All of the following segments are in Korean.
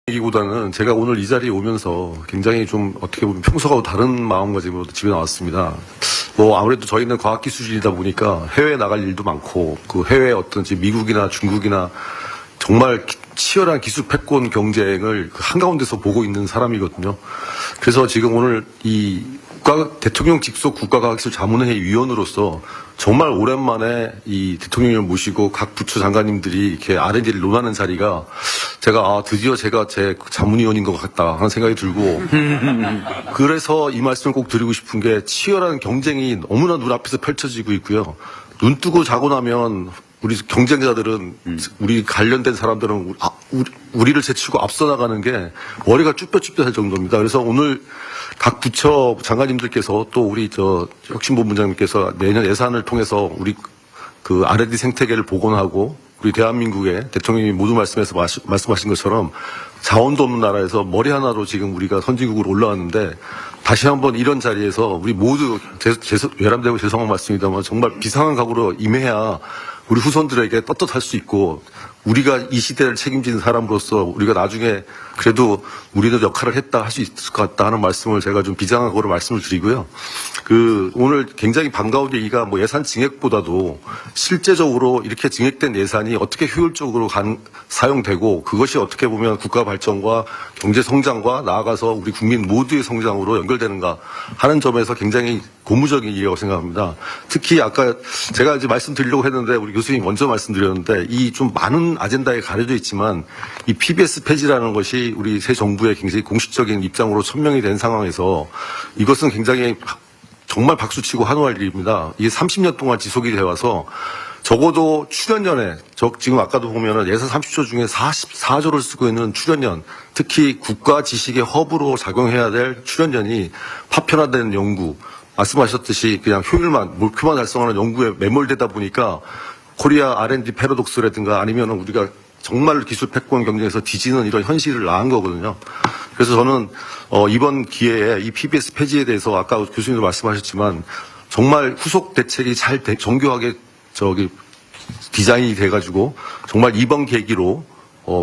얘기보다는 제가 오늘 이 자리에 오면서 굉장히 좀 어떻게 보면 평소와 다른 마음가짐으로 집에 나왔습니다. 뭐 아무래도 저희는 과학기술인이다 보니까 해외에 나갈 일도 많고 그 해외 어떤 미국이나 중국이나 정말 치열한 기술 패권 경쟁을 그 한가운데서 보고 있는 사람이거든요. 그래서 지금 오늘 이 대통령 직속 국가과학기술 자문회의 위원으로서 정말 오랜만에 이 대통령을 모시고 각 부처 장관님들이 이렇게 R&D를 논하는 자리가 제가 드디어 제가 제 자문위원인 것 같다 하는 생각이 들고 그래서 이 말씀을 꼭 드리고 싶은 게 치열한 경쟁이 너무나 눈앞에서 펼쳐지고 있고요. 눈 뜨고 자고 나면 우리 경쟁자들은 우리 관련된 사람들은 우리를 제치고 앞서 나가는 게 머리가 쭈뼛쭈뼛할 정도입니다. 그래서 오늘 각 부처 장관님들께서 또 우리 혁신본부장님께서 내년 예산을 통해서 우리 그 R&D 생태계를 복원하고 우리 대한민국의 대통령이 모두 말씀하신 것처럼 자원도 없는 나라에서 머리 하나로 지금 우리가 선진국으로 올라왔는데 다시 한번 이런 자리에서 우리 모두 외람되고 죄송한 말씀입니다만 정말 비상한 각오로 임해야 우리 후손들에게 떳떳할 수 있고 우리가 이 시대를 책임지는 사람으로서 우리가 나중에 그래도 우리도 역할을 했다 할 수 있을 것 같다 하는 말씀을 제가 좀 비장한 거로 말씀을 드리고요. 오늘 굉장히 반가운 얘기가 뭐 예산 증액보다도 실제적으로 이렇게 증액된 예산이 어떻게 효율적으로 사용되고 그것이 어떻게 보면 국가 발전과 경제 성장과 나아가서 우리 국민 모두의 성장으로 연결되는가 하는 점에서 굉장히 고무적인 일이라고 생각합니다. 특히 아까 제가 이제 말씀드리려고 했는데 우리 교수님 먼저 말씀드렸는데 이 좀 많은 아젠다에 가려져 있지만 이 PBS 폐지라는 것이 우리 새 정부의 굉장히 공식적인 입장으로 천명이 된 상황에서 이것은 굉장히 정말 박수치고 환호할 일입니다. 이게 30년 동안 지속이 되어 와서 적어도 출연연에 지금 아까도 보면은 예산 30조 중에 44조를 쓰고 있는 출연연, 특히 국가 지식의 허브로 작용해야 될 출연연이 파편화된 연구, 말씀하셨듯이 그냥 효율만, 목표만 달성하는 연구에 매몰되다 보니까 코리아 R&D 패러독스라든가 아니면 우리가 정말 기술 패권 경쟁에서 뒤지는 이런 현실을 낳은 거거든요. 그래서 저는 이번 기회에 이 PBS 폐지에 대해서 아까 교수님도 말씀하셨지만 정말 후속 대책이 잘 정교하게 디자인이 돼가지고 정말 이번 계기로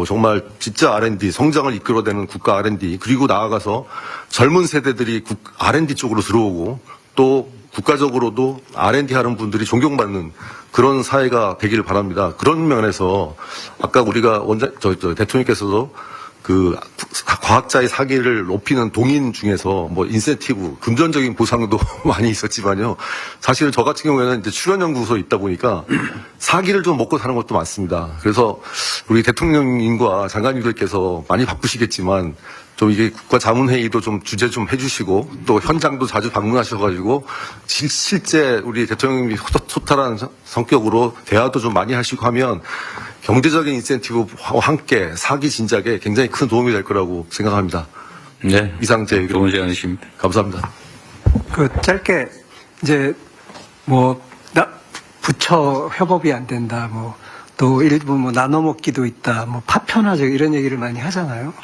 정말 진짜 R&D 성장을 이끌어내는 국가 R&D 그리고 나아가서 젊은 세대들이 R&D 쪽으로 들어오고 또 국가적으로도 R&D 하는 분들이 존경받는 그런 사회가 되기를 바랍니다. 그런 면에서 아까 우리가 대통령께서도 그 과학자의 사기를 높이는 동인 중에서 뭐 인센티브, 금전적인 보상도 많이 있었지만요. 사실 저 같은 경우에는 이제 출연연구소에 있다 보니까 사기를 좀 먹고 사는 것도 많습니다. 그래서 우리 대통령님과 장관님들께서 많이 바쁘시겠지만 좀 이게 국가자문회의도 좀 주재 좀 해주시고 또 현장도 자주 방문하셔가지고 실제 우리 대통령님이 소탈한 성격으로 대화도 좀 많이 하시고 하면 경제적인 인센티브와 함께 사기 진작에 굉장히 큰 도움이 될 거라고 생각합니다. 네. 이상 제 좋은 시간이십니다. 감사합니다. 짧게 이제 부처 협업이 안 된다, 또 일부 나눠 먹기도 있다, 파편화적 이런 얘기를 많이 하잖아요.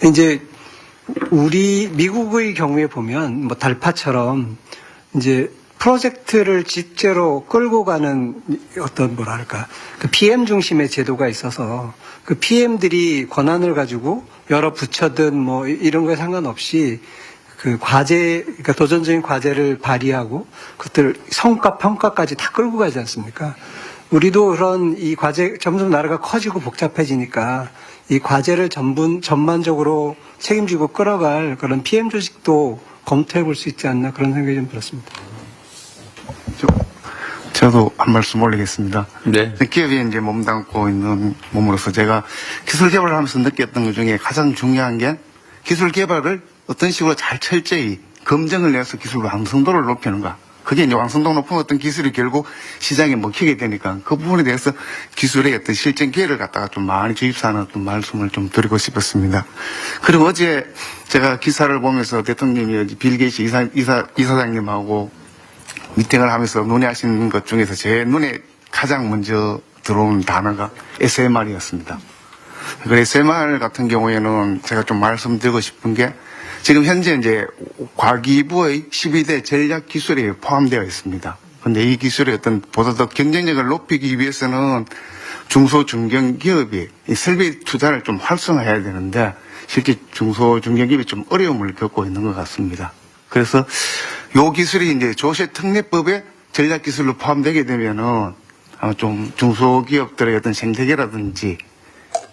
이제 우리 미국의 경우에 보면 달파처럼 이제 프로젝트를 직제로 끌고 가는 어떤 그 PM 중심의 제도가 있어서 그 PM들이 권한을 가지고 여러 부처든 이런 거에 상관없이 그 그러니까 도전적인 과제를 발휘하고 그것들 성과 평가까지 다 끌고 가지 않습니까? 우리도 그런 이 과제 점점 나라가 커지고 복잡해지니까 이 과제를 전반적으로 책임지고 끌어갈 그런 PM 조직도 검토해 볼 수 있지 않나 그런 생각이 좀 들었습니다. 저도 한 말씀 올리겠습니다. 네. 기업에 이제 몸담고 있는 몸으로서 제가 기술 개발을 하면서 느꼈던 것 중에 가장 중요한 게 기술 개발을 어떤 식으로 잘 철저히 검증을 해서 기술 완성도를 높이는가. 그게 이제 완성도 높은 어떤 기술이 결국 시장에 먹히게 되니까 그 부분에 대해서 기술의 어떤 실전 기회를 갖다가 좀 많이 주입사하는 어떤 말씀을 좀 드리고 싶었습니다. 그리고 어제 제가 기사를 보면서 대통령이 빌 게이츠 이사장님하고 미팅을 하면서 논의하시는 것 중에서 제 눈에 가장 먼저 들어온 단어가 SMR이었습니다. 그 SMR 같은 경우에는 제가 좀 말씀드리고 싶은 게 지금 현재 이제 과기부의 12대 전략 기술에 포함되어 있습니다. 근데 이 기술의 보다 더 경쟁력을 높이기 위해서는 중소중견기업이 이 설비 투자를 좀 활성화해야 되는데 실제 중소중견기업이 좀 어려움을 겪고 있는 것 같습니다. 그래서 요 기술이 이제 조세특례법에 전략기술로 포함되게 되면은 아마 좀 중소기업들의 어떤 생태계라든지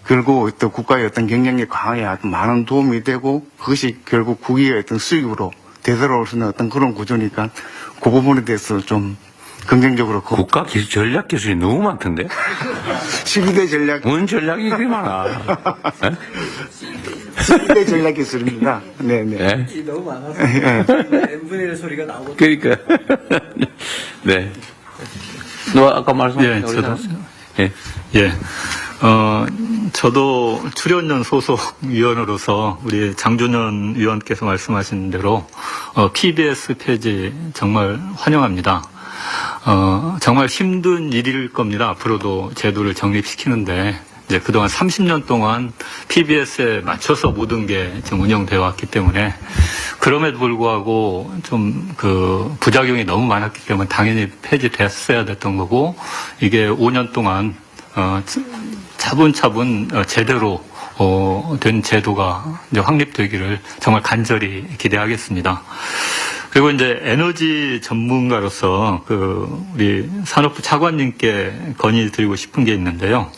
결국 또 국가의 어떤 경쟁력 강화에 아주 많은 도움이 되고 그것이 결국 국익의 어떤 수익으로 되돌아올 수 있는 어떤 그런 구조니까 그 부분에 대해서 좀 긍정적으로 국가 기술, 전략 기술이 너무 많던데? 12대 전략 뭔 전략이 그리 많아? 예? 12대 전략 기술입니다. 네네. 예? 너무 많아서 예. n분의 1 소리가 나오고 그러니까. 네. 너 아까 말씀하신 예, 우리 저도. 사람? 예. 예. 저도 출연연 소속 위원으로서 우리 장준현 위원께서 말씀하신 대로 PBS 폐지 정말 환영합니다. 정말 힘든 일일 겁니다. 앞으로도 제도를 정립시키는데 이제 그동안 30년 동안 PBS에 맞춰서 모든 게 지금 운영되어 왔기 때문에 그럼에도 불구하고 좀 그 부작용이 너무 많았기 때문에 당연히 폐지됐어야 됐던 거고 이게 5년 동안 차분차분 제대로 된 제도가 이제 확립되기를 정말 간절히 기대하겠습니다. 그리고 이제 에너지 전문가로서 우리 산업부 차관님께 건의드리고 싶은 게 있는데요.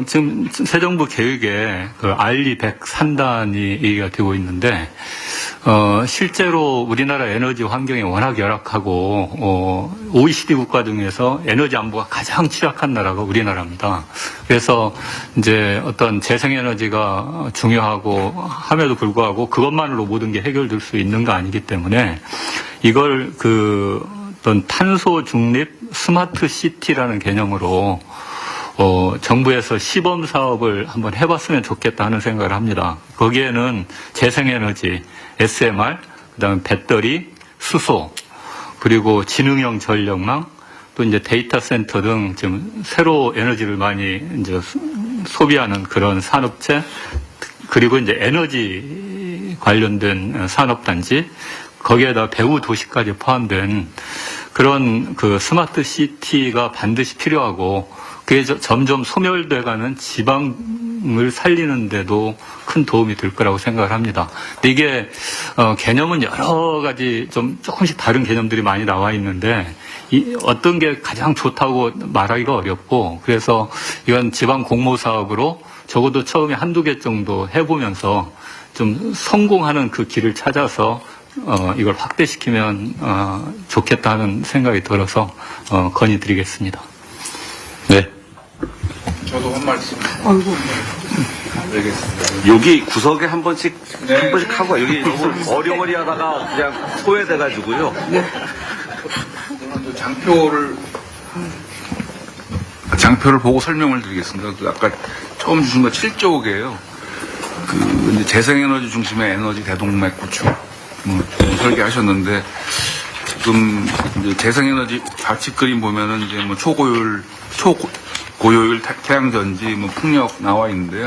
지금 새 정부 계획에 RE100 산단이 얘기가 되고 있는데, 실제로 우리나라 에너지 환경이 워낙 열악하고, OECD 국가 중에서 에너지 안보가 가장 취약한 나라가 우리나라입니다. 그래서 이제 어떤 재생에너지가 중요하고 함에도 불구하고 그것만으로 모든 게 해결될 수 있는 거 아니기 때문에 이걸 어떤 탄소 중립 스마트 시티라는 개념으로 정부에서 시범 사업을 한번 해봤으면 좋겠다 하는 생각을 합니다. 거기에는 재생에너지, SMR, 그다음에 배터리, 수소, 그리고 지능형 전력망, 또 이제 데이터 센터 등 지금 새로 에너지를 많이 이제 소비하는 그런 산업체, 그리고 이제 에너지 관련된 산업단지, 거기에다 배후 도시까지 포함된 그런 스마트 시티가 반드시 필요하고 그게 점점 소멸돼가는 지방을 살리는데도 큰 도움이 될 거라고 생각을 합니다. 근데 이게 개념은 여러 가지 좀 조금씩 다른 개념들이 많이 나와 있는데 어떤 게 가장 좋다고 말하기가 어렵고 그래서 이건 지방 공모 사업으로 적어도 처음에 한두 개 정도 해보면서 좀 성공하는 그 길을 찾아서 이걸 확대시키면 좋겠다 하는 생각이 들어서 건의드리겠습니다. 네. 저도 한 말씀. 여기 구석에 한 번씩 하고 여기 너무 어리버리하다가 그냥 소외돼가지고요. 장표를 보고 설명을 드리겠습니다. 아까 처음 주신 거 7조개예요. 이제 재생에너지 중심의 에너지 대동맥 구축 설계하셨는데 지금 이제 재생에너지 좌측 그림 보면은 이제 초고효율 태양전지 풍력 나와 있는데요.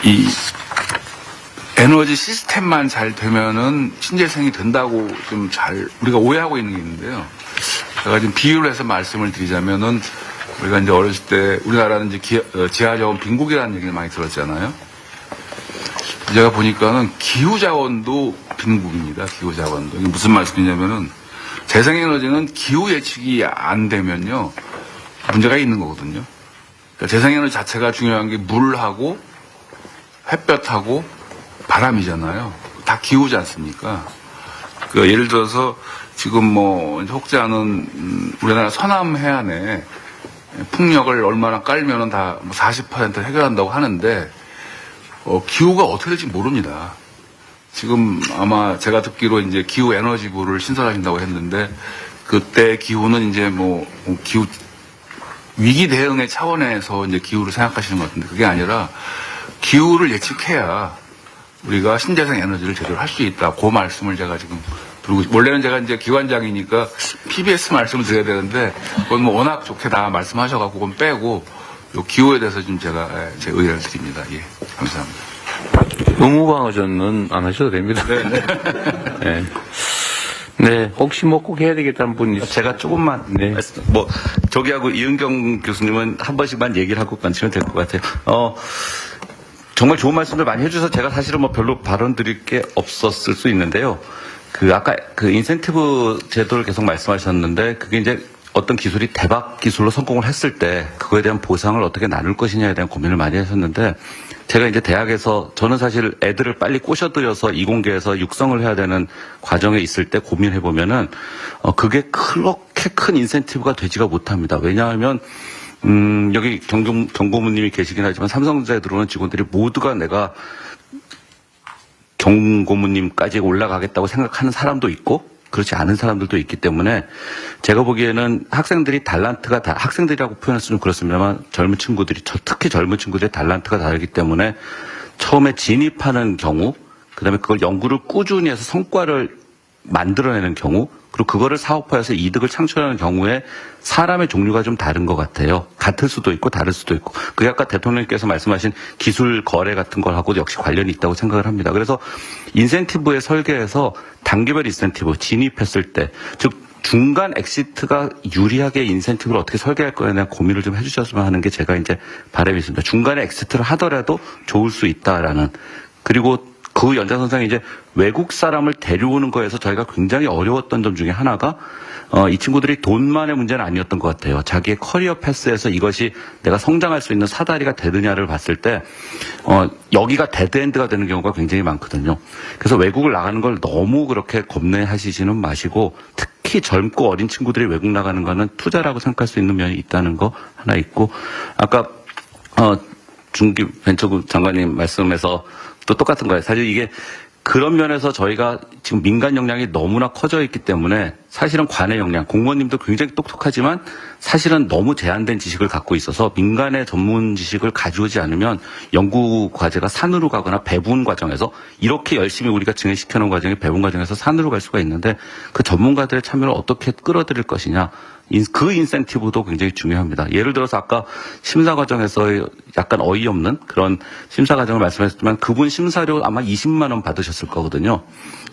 이 에너지 시스템만 잘 되면은 신재생이 된다고 좀 우리가 오해하고 있는 게 있는데요. 제가 지금 비유를 해서 말씀을 드리자면은 우리가 이제 어렸을 때 우리나라는 이제 지하자원 빈국이라는 얘기를 많이 들었잖아요. 제가 보니까는 기후자원도 빈국입니다. 기후자원도. 이게 무슨 말씀이냐면은 재생에너지는 기후 예측이 안 되면요. 문제가 있는 거거든요. 그러니까 재생에너지 자체가 중요한 게 물하고 햇볕하고 바람이잖아요. 다 기후지 않습니까? 예를 들어서 지금 혹자는 우리나라 서남 해안에 풍력을 얼마나 깔면은 다 40% 해결한다고 하는데 기후가 어떻게 될지 모릅니다. 지금 아마 제가 듣기로 이제 기후 에너지부를 신설하신다고 했는데 그때 기후는 이제 기후 위기 대응의 차원에서 이제 기후를 생각하시는 것 같은데 그게 아니라 기후를 예측해야 우리가 신재생 에너지를 제대로 할 수 있다. 그 말씀을 제가 지금 원래는 제가 이제 기관장이니까 PBS 말씀을 드려야 되는데 그건 워낙 좋게 다 말씀하셔갖고 그건 빼고 요 기후에 대해서 좀 제가 제 의견을 드립니다. 예, 감사합니다. 의무방어전은 안 하셔도 됩니다. 네. 네. 네. 혹시 뭐 꼭 해야 되겠다는 분이 있어요? 제가 조금만 네. 뭐 저기하고 이은경 교수님은 한 번씩만 얘기를 하고 가시면 될 것 같아요. 정말 좋은 말씀들 많이 해주셔서 제가 사실은 뭐 별로 발언 드릴 게 없었을 수 있는데요. 아까 인센티브 제도를 계속 말씀하셨는데 그게 이제 어떤 기술이 대박 기술로 성공을 했을 때 그거에 대한 보상을 어떻게 나눌 것이냐에 대한 고민을 많이 하셨는데 제가 이제 대학에서 저는 사실 애들을 빨리 꼬셔들여서 이공계에서 육성을 해야 되는 과정에 있을 때 고민해 보면은 그게 그렇게 큰 인센티브가 되지가 못합니다. 왜냐하면 여기 경고문님이 계시긴 하지만 삼성전자에 들어오는 직원들이 모두가 내가 경고문님까지 올라가겠다고 생각하는 사람도 있고 그렇지 않은 사람들도 있기 때문에 제가 보기에는 학생들이 학생들이라고 표현했으면 그렇습니다만 젊은 친구들이 특히 젊은 친구들의 달란트가 다르기 때문에 처음에 진입하는 경우 그다음에 그걸 연구를 꾸준히 해서 성과를 만들어내는 경우 그리고 그거를 사업화해서 이득을 창출하는 경우에 사람의 종류가 좀 다른 것 같아요. 같을 수도 있고 다를 수도 있고. 그게 아까 대통령님께서 말씀하신 기술 거래 같은 걸 하고 역시 관련이 있다고 생각을 합니다. 그래서 인센티브의 설계에서 단계별 인센티브 진입했을 때, 즉 중간 엑시트가 유리하게 인센티브를 어떻게 설계할 거에 대한 고민을 좀 해주셨으면 하는 게 제가 이제 바람이 있습니다. 중간에 엑시트를 하더라도 좋을 수 있다라는. 그리고 그 연장선상에 이제 외국 사람을 데려오는 거에서 저희가 굉장히 어려웠던 점 중에 하나가 이 친구들이 돈만의 문제는 아니었던 것 같아요. 자기의 커리어 패스에서 이것이 내가 성장할 수 있는 사다리가 되느냐를 봤을 때 여기가 데드엔드가 되는 경우가 굉장히 많거든요. 그래서 외국을 나가는 걸 너무 그렇게 겁내하시지는 마시고 특히 젊고 어린 친구들이 외국 나가는 거는 투자라고 생각할 수 있는 면이 있다는 거 하나 있고 아까 중기 벤처국 장관님 말씀에서 또 똑같은 거예요. 사실 이게 그런 면에서 저희가 지금 민간 역량이 너무나 커져 있기 때문에 사실은 관의 역량, 공무원님도 굉장히 똑똑하지만 사실은 너무 제한된 지식을 갖고 있어서 민간의 전문 지식을 가져오지 않으면 연구 과제가 산으로 가거나 배분 과정에서 이렇게 열심히 우리가 증액시켜 놓은 과정에 배분 과정에서 산으로 갈 수가 있는데 그 전문가들의 참여를 어떻게 끌어들일 것이냐. 그 인센티브도 굉장히 중요합니다. 예를 들어서 아까 심사 과정에서 약간 어이없는 그런 심사 과정을 말씀하셨지만 그분 심사료 아마 20만 원 받으셨을 거거든요.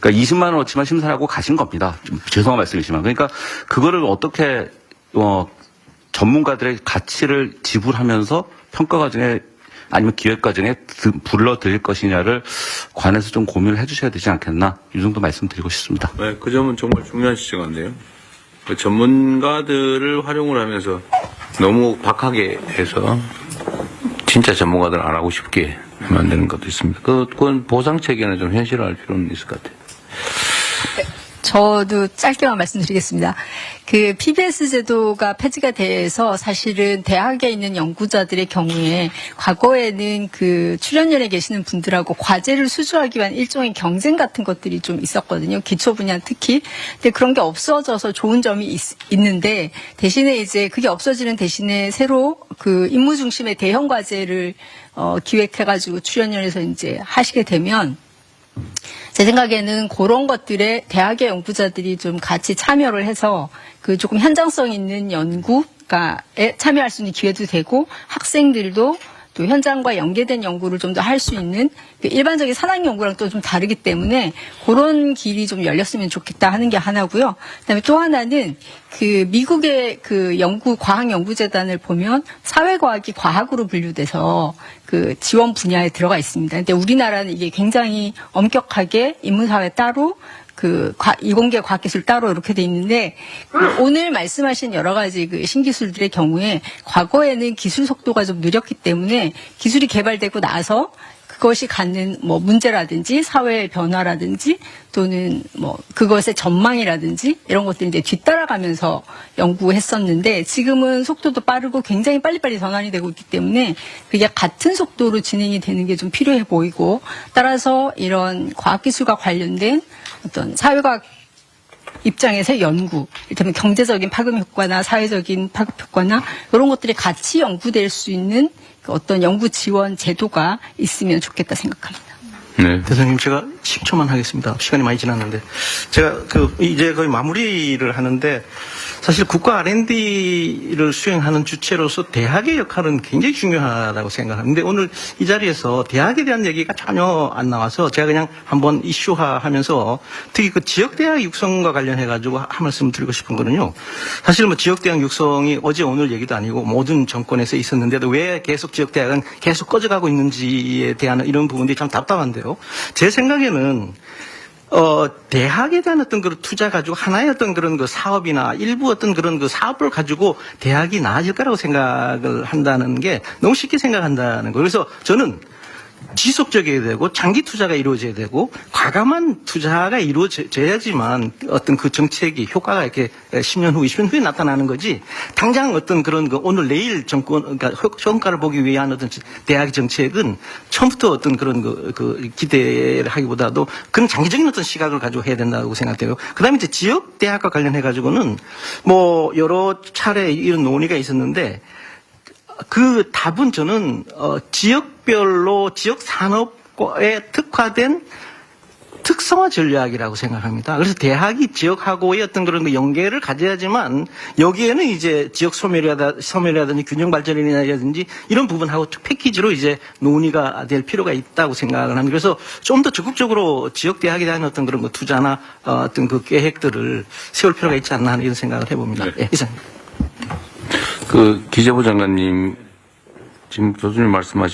그러니까 20만 원어치만 심사를 하고 가신 겁니다. 좀 죄송한 말씀이지만. 그러니까 그거를 어떻게 전문가들의 가치를 지불하면서 평가 과정에 아니면 기획 과정에 불러들일 것이냐를 관해서 좀 고민을 해주셔야 되지 않겠나. 이 정도 말씀드리고 싶습니다. 네, 그 점은 정말 중요한 지적인데요. 전문가들을 활용을 하면서 너무 박하게 해서 진짜 전문가들 안 하고 싶게 만드는 것도 있습니다. 그건 보상 체계는 좀 현실화할 필요는 있을 것 같아요. 저도 짧게만 말씀드리겠습니다. 그 PBS 제도가 폐지가 돼서 사실은 대학에 있는 연구자들의 경우에 과거에는 그 출연연에 계시는 분들하고 과제를 수주하기 위한 일종의 경쟁 같은 것들이 좀 있었거든요. 기초 분야 특히. 근데 그런 게 없어져서 좋은 점이 있는데 대신에 이제 그게 없어지는 대신에 새로 그 임무 중심의 대형 과제를 기획해가지고 출연연에서 이제 하시게 되면 제 생각에는 그런 것들에 대학의 연구자들이 좀 같이 참여를 해서 그 조금 현장성 있는 연구에 참여할 수 있는 기회도 되고 학생들도 또 현장과 연계된 연구를 좀 더 할 수 있는 그 일반적인 산학 연구랑 또 좀 다르기 때문에 그런 길이 좀 열렸으면 좋겠다 하는 게 하나고요. 그다음에 또 하나는 그 미국의 그 과학연구재단을 보면 사회과학이 과학으로 분류돼서 그 지원 분야에 들어가 있습니다. 근데 우리나라는 이게 굉장히 엄격하게 인문사회 따로 그 이공계 과학기술 따로 이렇게 돼 있는데 오늘 말씀하신 여러 가지 그 신기술들의 경우에 과거에는 기술 속도가 좀 느렸기 때문에 기술이 개발되고 나서 그것이 갖는 뭐 문제라든지 사회의 변화라든지 또는 뭐 그것의 전망이라든지 이런 것들이 이제 뒤따라가면서 연구했었는데 지금은 속도도 빠르고 굉장히 빨리빨리 전환이 되고 있기 때문에 그게 같은 속도로 진행이 되는 게 좀 필요해 보이고 따라서 이런 과학기술과 관련된 어떤 사회과학 입장에서 연구, 이를테면 경제적인 파급 효과나 사회적인 파급 효과나 이런 것들이 같이 연구될 수 있는 어떤 연구 지원 제도가 있으면 좋겠다 생각합니다. 네. 대통령님, 제가 10초만 하겠습니다. 시간이 많이 지났는데. 제가 이제 거의 마무리를 하는데, 사실 국가 R&D를 수행하는 주체로서 대학의 역할은 굉장히 중요하다고 생각하는데 오늘 이 자리에서 대학에 대한 얘기가 전혀 안 나와서 제가 그냥 한번 이슈화하면서 특히 그 지역대학 육성과 관련해가지고 한 말씀 드리고 싶은 거는요. 사실 뭐 지역대학 육성이 어제 오늘 얘기도 아니고 모든 정권에서 있었는데도 왜 계속 지역대학은 계속 꺼져가고 있는지에 대한 이런 부분들이 참 답답한데요. 제 생각에는 대학에 대한 어떤 그런 투자 가지고 하나의 어떤 그런 그 사업이나 일부 어떤 그런 그 사업을 가지고 대학이 나아질 거라고 생각을 한다는 게 너무 쉽게 생각한다는 거예요. 그래서 저는 지속적이어야 되고 장기 투자가 이루어져야 되고 과감한 투자가 이루어져야지만 어떤 그 정책이 효과가 이렇게 10년 후, 20년 후에 나타나는 거지 당장 어떤 그런 그 오늘 내일 정권, 그러니까 효과를 보기 위한 어떤 대학의 정책은 처음부터 어떤 그런 그 기대를 하기보다도 그런 장기적인 어떤 시각을 가지고 해야 된다고 생각돼요. 그 다음에 이제 지역 대학과 관련해가지고는 뭐 여러 차례 이런 논의가 있었는데 그 답은 저는 지역별로 지역 산업에 특화된 특성화 전략이라고 생각합니다. 그래서 대학이 지역하고의 어떤 그런 그 연계를 가져야지만 여기에는 이제 지역 소멸이라든지 균형 발전이라든지 이런 부분하고 패키지로 이제 논의가 될 필요가 있다고 생각을 합니다. 그래서 좀 더 적극적으로 지역 대학에 대한 어떤 그런 그 투자나 어떤 그 계획들을 세울 필요가 있지 않나 하는 이런 생각을 해봅니다. 네. 예, 이상입니다. 그 기재부 장관님 지금 교수님 말씀하신